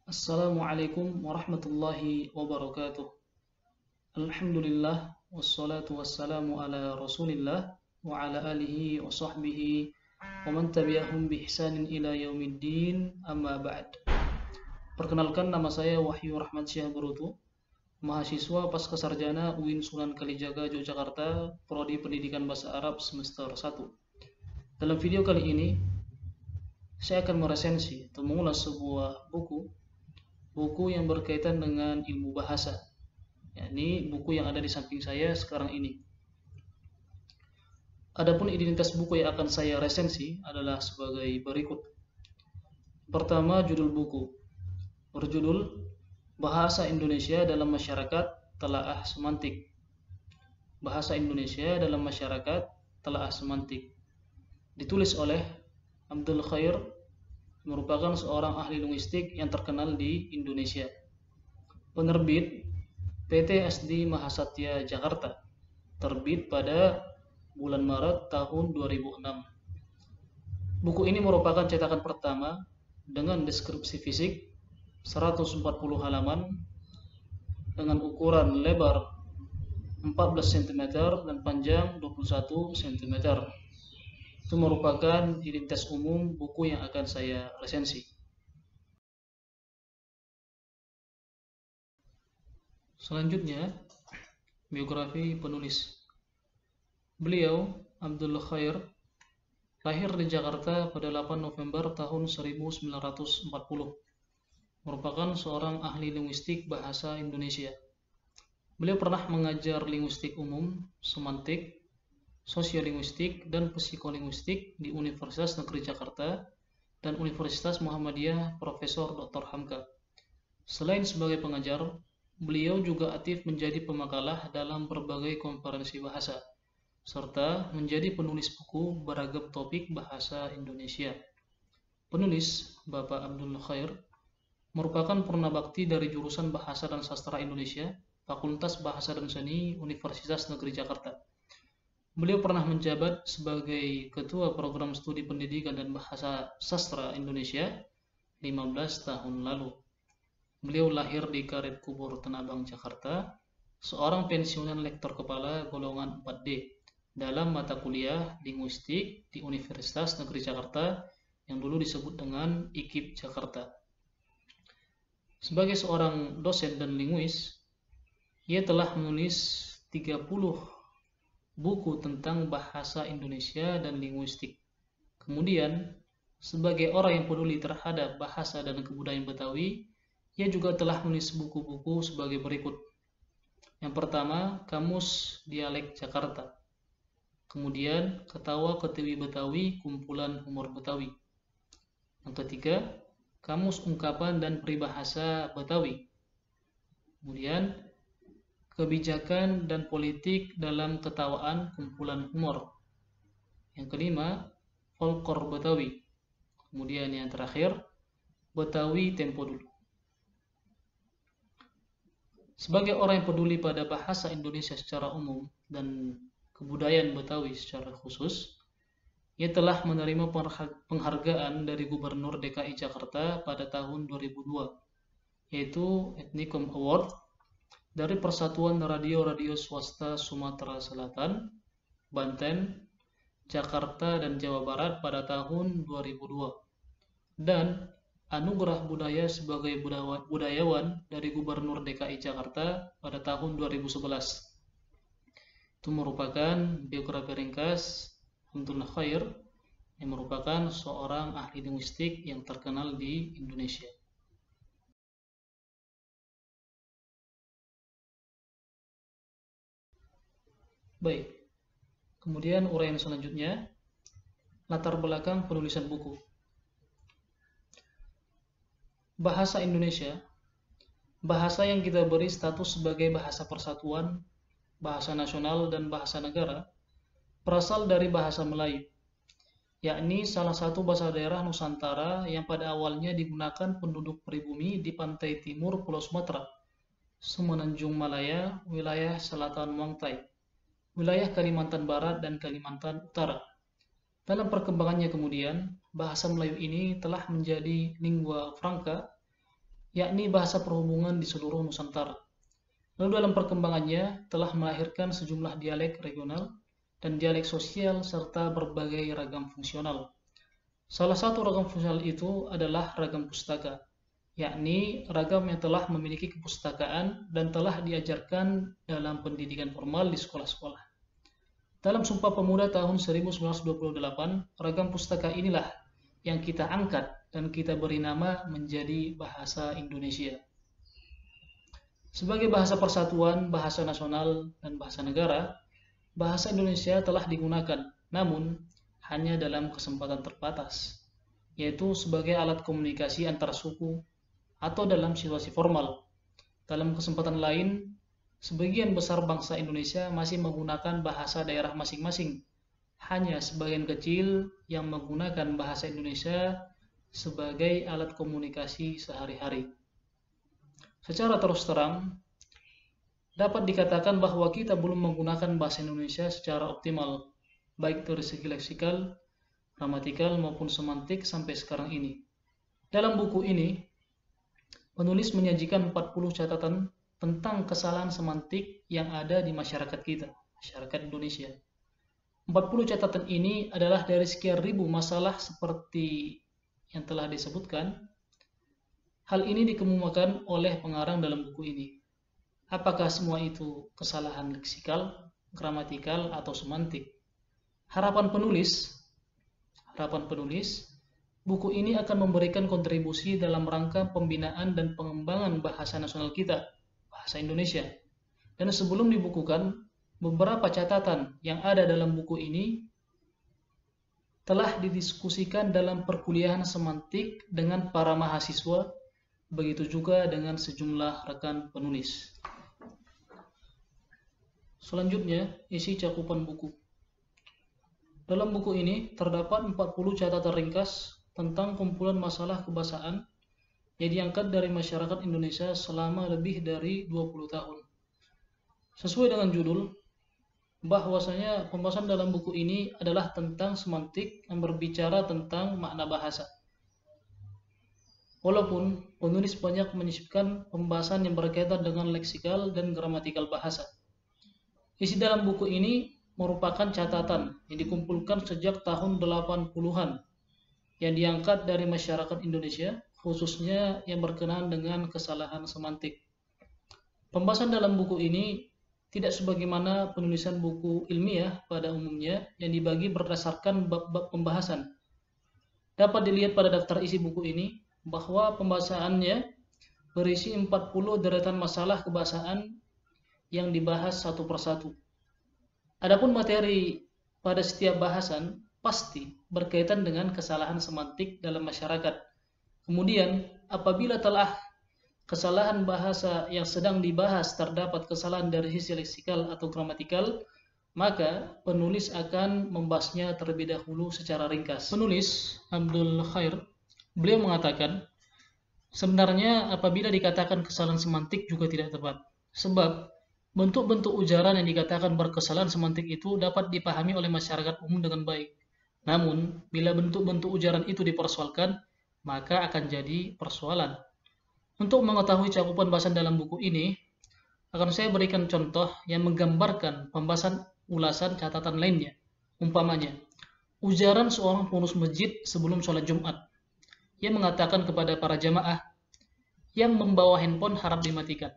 Assalamualaikum warahmatullahi wabarakatuh. Alhamdulillah wassalatu wassalamu ala Rasulillah wa ala alihi wa sahbihi wa man tabi'ahum bi ihsanin ila yaumiddin amma ba'd. Perkenalkan, nama saya Wahyu Rahmat Syah Burutu, mahasiswa pasca sarjana UIN Sunan Kalijaga Yogyakarta, prodi Pendidikan Bahasa Arab semester 1. Dalam video kali ini saya akan meresensi atau mengulas sebuah buku yang berkaitan dengan ilmu bahasa, yakni buku yang ada di samping saya sekarang ini. Adapun identitas buku yang akan saya resensi adalah sebagai berikut. Pertama, judul buku berjudul Bahasa Indonesia dalam Masyarakat Telaah Semantik. Bahasa Indonesia dalam Masyarakat Telaah Semantik. Ditulis oleh Abdul Khair, merupakan seorang ahli linguistik yang terkenal di Indonesia. Penerbit PT SD Mahasatya Jakarta. Terbit pada bulan Maret tahun 2006. Buku ini merupakan cetakan pertama dengan deskripsi fisik 140 halaman dengan ukuran lebar 14 cm dan panjang 21 cm. Itu merupakan identitas umum buku yang akan saya resensi. Selanjutnya, biografi penulis. Beliau, Abdul Khair, lahir di Jakarta pada 8 November tahun 1940. Merupakan seorang ahli linguistik bahasa Indonesia. Beliau pernah mengajar linguistik umum, semantik, sosiolinguistik, dan psikolinguistik di Universitas Negeri Jakarta dan Universitas Muhammadiyah Profesor Dr. Hamka. Selain sebagai pengajar, beliau juga aktif menjadi pemakalah dalam berbagai konferensi bahasa, serta menjadi penulis buku beragam topik bahasa Indonesia. Penulis, Bapak Abdul Khair, merupakan purnabakti dari jurusan Bahasa dan Sastra Indonesia, Fakultas Bahasa dan Seni, Universitas Negeri Jakarta. Beliau pernah menjabat sebagai Ketua Program Studi Pendidikan dan Bahasa Sastra Indonesia 15 tahun lalu. Beliau lahir di Karet Kubur, Tanah Abang, Jakarta, seorang pensiunan lektor kepala golongan 4D dalam mata kuliah linguistik di Universitas Negeri Jakarta yang dulu disebut dengan IKIP Jakarta. Sebagai seorang dosen dan linguis, ia telah menulis 30 buku tentang bahasa Indonesia dan linguistik. Kemudian, sebagai orang yang peduli terhadap bahasa dan kebudayaan Betawi, ia juga telah menulis buku-buku sebagai berikut. Yang pertama, Kamus Dialek Jakarta. Kemudian, Ketawa Ketiwi Betawi, Kumpulan Humor Betawi. Yang ketiga, Kamus Ungkapan dan Peribahasa Betawi. Kemudian, Kebijakan dan Politik dalam Ketawaan, Kumpulan Humor. Yang kelima, Folklor Betawi. Kemudian yang terakhir, Betawi Tempo Dulu. Sebagai orang yang peduli pada bahasa Indonesia secara umum dan kebudayaan Betawi secara khusus, ia telah menerima penghargaan dari Gubernur DKI Jakarta pada tahun 2002, yaitu Ethnicum Award dari Persatuan Radio-Radio Swasta Sumatera Selatan, Banten, Jakarta, dan Jawa Barat pada tahun 2002, dan Anugerah Budaya sebagai budayawan dari Gubernur DKI Jakarta pada tahun 2011. Itu merupakan biografi ringkas Abdul Khair yang merupakan seorang ahli linguistik yang terkenal di Indonesia. Baik, kemudian uraian selanjutnya, latar belakang penulisan buku. Bahasa Indonesia, bahasa yang kita beri status sebagai bahasa persatuan, bahasa nasional, dan bahasa negara, berasal dari bahasa Melayu, yakni salah satu bahasa daerah Nusantara yang pada awalnya digunakan penduduk pribumi di pantai timur Pulau Sumatera, Semenanjung Malaya, wilayah selatan Muangtai, wilayah Kalimantan Barat, dan Kalimantan Utara. Dalam perkembangannya kemudian, bahasa Melayu ini telah menjadi lingua franca yakni bahasa perhubungan di seluruh Nusantara. Lalu dalam perkembangannya telah melahirkan sejumlah dialek regional dan dialek sosial serta berbagai ragam fungsional. Salah satu ragam fungsional itu adalah ragam pustaka, yakni ragam yang telah memiliki kepustakaan dan telah diajarkan dalam pendidikan formal di sekolah-sekolah. Dalam Sumpah Pemuda tahun 1928, ragam pustaka inilah yang kita angkat dan kita beri nama menjadi bahasa Indonesia. Sebagai bahasa persatuan, bahasa nasional, dan bahasa negara, bahasa Indonesia telah digunakan, namun hanya dalam kesempatan terbatas, yaitu sebagai alat komunikasi antar suku atau dalam situasi formal. Dalam kesempatan lain, sebagian besar bangsa Indonesia masih menggunakan bahasa daerah masing-masing. Hanya sebagian kecil yang menggunakan bahasa Indonesia sebagai alat komunikasi sehari-hari. Secara terus terang, dapat dikatakan bahwa kita belum menggunakan bahasa Indonesia secara optimal, baik dari segi leksikal, gramatikal, maupun semantik sampai sekarang ini. Dalam buku ini, penulis menyajikan 40 catatan tentang kesalahan semantik yang ada di masyarakat kita, masyarakat Indonesia. 40 catatan ini adalah dari sekian ribu masalah seperti yang telah disebutkan. Hal ini dikemukakan oleh pengarang dalam buku ini. Apakah semua itu kesalahan leksikal, gramatikal, atau semantik? Harapan penulis, buku ini akan memberikan kontribusi dalam rangka pembinaan dan pengembangan bahasa nasional kita, bahasa Indonesia. Dan sebelum dibukukan, beberapa catatan yang ada dalam buku ini telah didiskusikan dalam perkuliahan semantik dengan para mahasiswa, begitu juga dengan sejumlah rekan penulis. Selanjutnya, isi cakupan buku. Dalam buku ini terdapat 40 catatan ringkas tentang kumpulan masalah kebahasaan yang diangkat dari masyarakat Indonesia selama lebih dari 20 tahun. Sesuai dengan judul, bahwasanya pembahasan dalam buku ini adalah tentang semantik yang berbicara tentang makna bahasa. Walaupun penulis banyak menyisipkan pembahasan yang berkaitan dengan leksikal dan gramatikal bahasa. Isi dalam buku ini merupakan catatan yang dikumpulkan sejak tahun 80-an yang diangkat dari masyarakat Indonesia, khususnya yang berkenaan dengan kesalahan semantik. Pembahasan dalam buku ini tidak sebagaimana penulisan buku ilmiah pada umumnya yang dibagi berdasarkan bab-bab pembahasan. Dapat dilihat pada daftar isi buku ini bahwa pembahasannya berisi 40 deretan masalah kebahasaan yang dibahas satu persatu. Adapun materi pada setiap bahasan pasti berkaitan dengan kesalahan semantik dalam masyarakat. Kemudian, apabila telah kesalahan bahasa yang sedang dibahas terdapat kesalahan dari sisi leksikal atau gramatikal, maka penulis akan membahasnya terlebih dahulu secara ringkas. Penulis, Abdul Khair, beliau mengatakan, sebenarnya apabila dikatakan kesalahan semantik juga tidak tepat. Sebab, bentuk-bentuk ujaran yang dikatakan berkesalahan semantik itu dapat dipahami oleh masyarakat umum dengan baik. Namun, bila bentuk-bentuk ujaran itu dipersoalkan, maka akan jadi persoalan. Untuk mengetahui cakupan bahasan dalam buku ini, akan saya berikan contoh yang menggambarkan pembahasan ulasan catatan lainnya. Umpamanya, ujaran seorang pengurus masjid sebelum sholat Jumat yang mengatakan kepada para jamaah, yang membawa handphone harap dimatikan.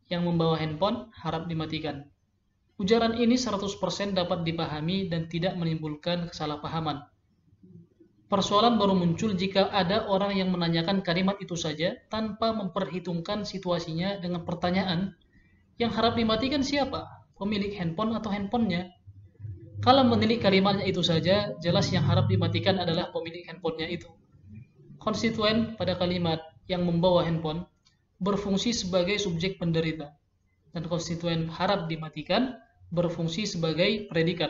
Yang membawa handphone harap dimatikan. Ujaran ini 100% dapat dipahami dan tidak menimbulkan kesalahpahaman. Persoalan baru muncul jika ada orang yang menanyakan kalimat itu saja tanpa memperhitungkan situasinya dengan pertanyaan, yang harap dimatikan siapa? Pemilik handphone atau handphonenya? Kalau menilik kalimatnya itu saja, jelas yang harap dimatikan adalah pemilik handphonenya itu. Konstituen pada kalimat yang membawa handphone berfungsi sebagai subjek penderita, dan konstituen harap dimatikan berfungsi sebagai predikat.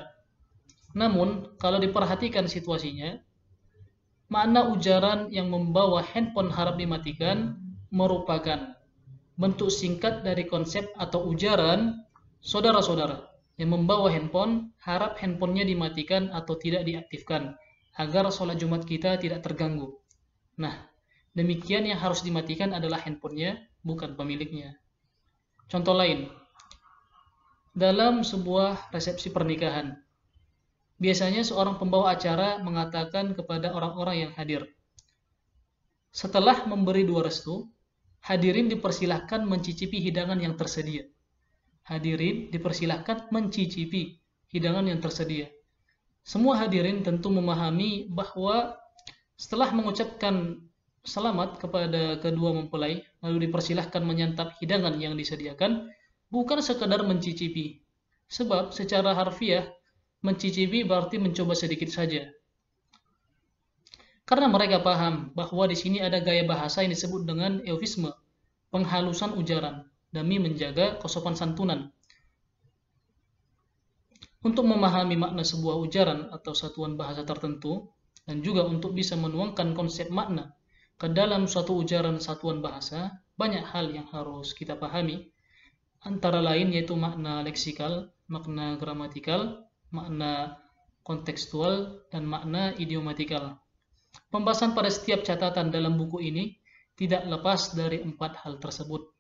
Namun, kalau diperhatikan situasinya, makna ujaran yang membawa handphone harap dimatikan merupakan bentuk singkat dari konsep atau ujaran saudara-saudara yang membawa handphone harap handphonenya dimatikan atau tidak diaktifkan agar sholat Jumat kita tidak terganggu. Nah, Demikian yang harus dimatikan adalah handphonenya, bukan pemiliknya. Contoh lain, dalam sebuah resepsi pernikahan, biasanya seorang pembawa acara mengatakan kepada orang-orang yang hadir, setelah memberi dua restu, hadirin dipersilahkan mencicipi hidangan yang tersedia. Hadirin dipersilahkan mencicipi hidangan yang tersedia. Semua hadirin tentu memahami bahwa setelah mengucapkan selamat kepada kedua mempelai, lalu dipersilahkan menyantap hidangan yang disediakan, bukan sekadar mencicipi. Sebab secara harfiah, mencicipi berarti mencoba sedikit saja. Karena mereka paham bahwa di sini ada gaya bahasa yang disebut dengan eufisme, penghalusan ujaran, demi menjaga kesopan santunan. Untuk memahami makna sebuah ujaran atau satuan bahasa tertentu, dan juga untuk bisa menuangkan konsep makna ke dalam suatu ujaran satuan bahasa, banyak hal yang harus kita pahami, antara lain yaitu makna leksikal, makna gramatikal, makna kontekstual, dan makna idiomatikal. Pembahasan pada setiap catatan dalam buku ini tidak lepas dari 4 hal tersebut.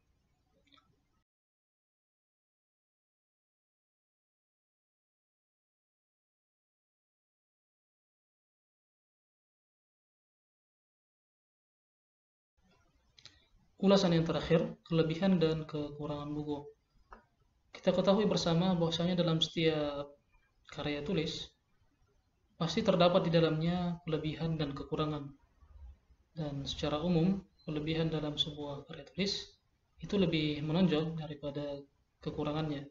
Ulasan yang terakhir, kelebihan dan kekurangan buku. Kita ketahui bersama bahwasanya dalam setiap karya tulis pasti terdapat di dalamnya kelebihan dan kekurangan. Dan secara umum, kelebihan dalam sebuah karya tulis itu lebih menonjol daripada kekurangannya.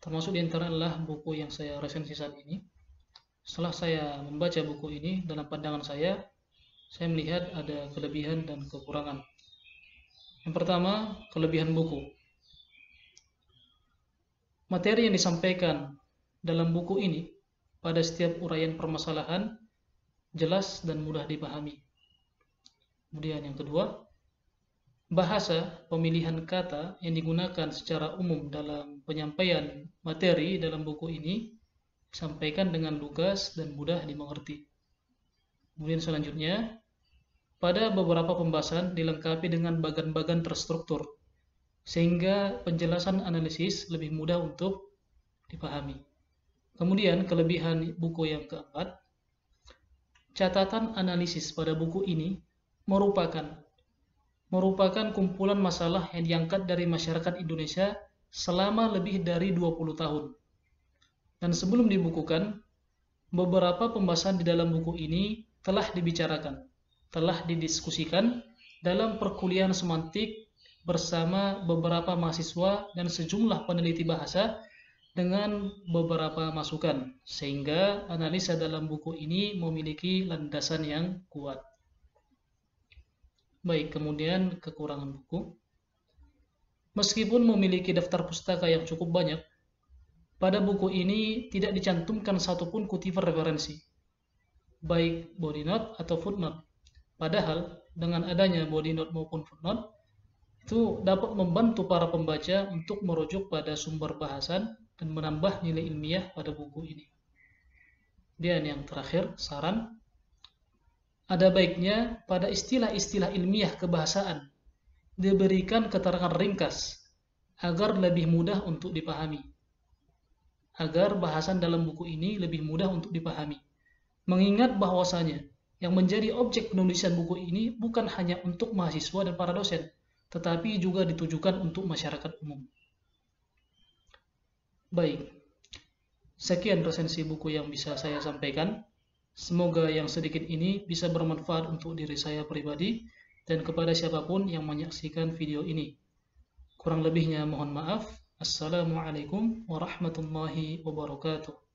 Termasuk di antara adalah buku yang saya resensi saat ini. Setelah saya membaca buku ini, dalam pandangan saya melihat ada kelebihan dan kekurangan. Yang pertama, kelebihan buku. Materi yang disampaikan dalam buku ini pada setiap uraian permasalahan jelas dan mudah dipahami. Kemudian yang kedua, bahasa, pemilihan kata yang digunakan secara umum dalam penyampaian materi dalam buku ini disampaikan dengan lugas dan mudah dimengerti. Kemudian selanjutnya, pada beberapa pembahasan dilengkapi dengan bagan-bagan terstruktur, sehingga penjelasan analisis lebih mudah untuk dipahami. Kemudian kelebihan buku yang keempat, catatan analisis pada buku ini merupakan kumpulan masalah yang diangkat dari masyarakat Indonesia selama lebih dari 20 tahun. Dan sebelum dibukukan, beberapa pembahasan di dalam buku ini telah dibicarakan, telah didiskusikan dalam perkuliahan semantik bersama beberapa mahasiswa dan sejumlah peneliti bahasa dengan beberapa masukan, sehingga analisa dalam buku ini memiliki landasan yang kuat. Baik, kemudian kekurangan buku. Meskipun memiliki daftar pustaka yang cukup banyak, pada buku ini tidak dicantumkan satupun kutipan referensi, baik body note atau footnote. Padahal dengan adanya body note maupun footnote, itu dapat membantu para pembaca untuk merujuk pada sumber bahasan dan menambah nilai ilmiah pada buku ini. Dan yang terakhir, saran. Ada baiknya pada istilah-istilah ilmiah kebahasaan diberikan keterangan ringkas agar lebih mudah untuk dipahami. Agar bahasan dalam buku ini lebih mudah untuk dipahami. Mengingat bahwasanya yang menjadi objek penulisan buku ini bukan hanya untuk mahasiswa dan para dosen, tetapi juga ditujukan untuk masyarakat umum. Baik, sekian resensi buku yang bisa saya sampaikan. Semoga yang sedikit ini bisa bermanfaat untuk diri saya pribadi dan kepada siapapun yang menyaksikan video ini. Kurang lebihnya mohon maaf. Assalamualaikum warahmatullahi wabarakatuh.